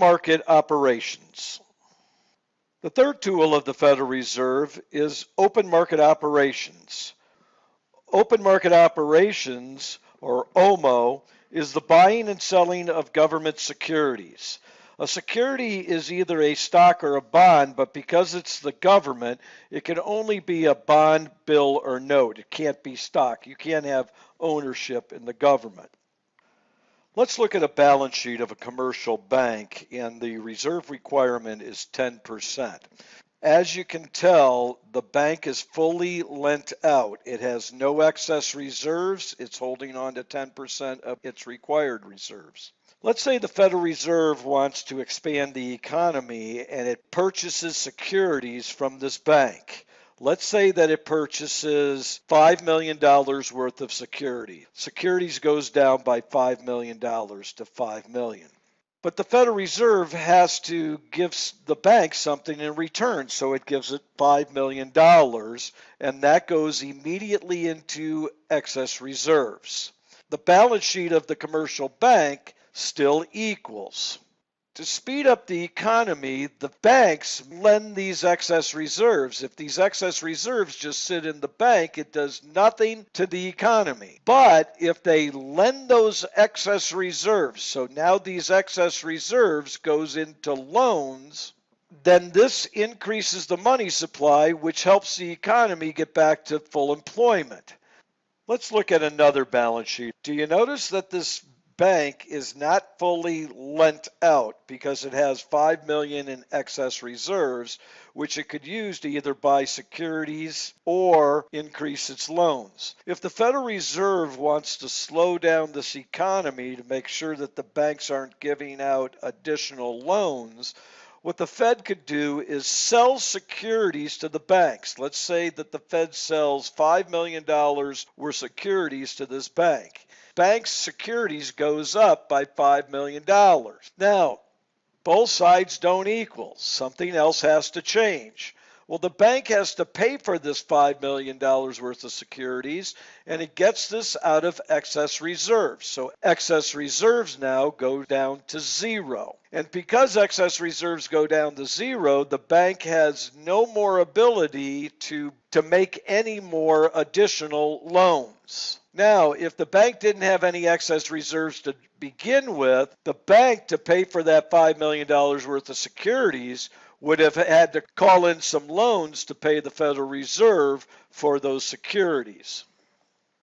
market operations. The third tool of the Federal Reserve is open market operations. Open market operations, or OMO, is the buying and selling of government securities. A security is either a stock or a bond, but because it's the government, it can only be a bond, bill, or note. It can't be stock. You can't have ownership in the government. Let's look at a balance sheet of a commercial bank, and the reserve requirement is 10%. As you can tell, the bank is fully lent out. It has no excess reserves. It's holding on to 10% of its required reserves. Let's say the Federal Reserve wants to expand the economy and it purchases securities from this bank. Let's say that it purchases $5 million worth of security. Securities goes down by $5 million to $5 million. But the Federal Reserve has to give the bank something in return, so it gives it $5 million, and that goes immediately into excess reserves. The balance sheet of the commercial bank still equals. To speed up the economy, the banks lend these excess reserves. If these excess reserves just sit in the bank, it does nothing to the economy. But if they lend those excess reserves, so now these excess reserves goes into loans, then this increases the money supply, which helps the economy get back to full employment. Let's look at another balance sheet. Do you notice that this bank is not fully lent out because it has $5 million in excess reserves, which it could use to either buy securities or increase its loans? If the Federal Reserve wants to slow down this economy to make sure that the banks aren't giving out additional loans, what the Fed could do is sell securities to the banks. Let's say that the Fed sells $5 million worth of securities to this bank. Bank's securities goes up by $5 million. Now, both sides don't equal. Something else has to change. Well, the bank has to pay for this $5 million worth of securities, and it gets this out of excess reserves. So excess reserves now go down to zero. And because excess reserves go down to zero, the bank has no more ability to make any more additional loans. Now, if the bank didn't have any excess reserves to begin with, the bank, to pay for that $5 million worth of securities, would have had to call in some loans to pay the Federal Reserve for those securities.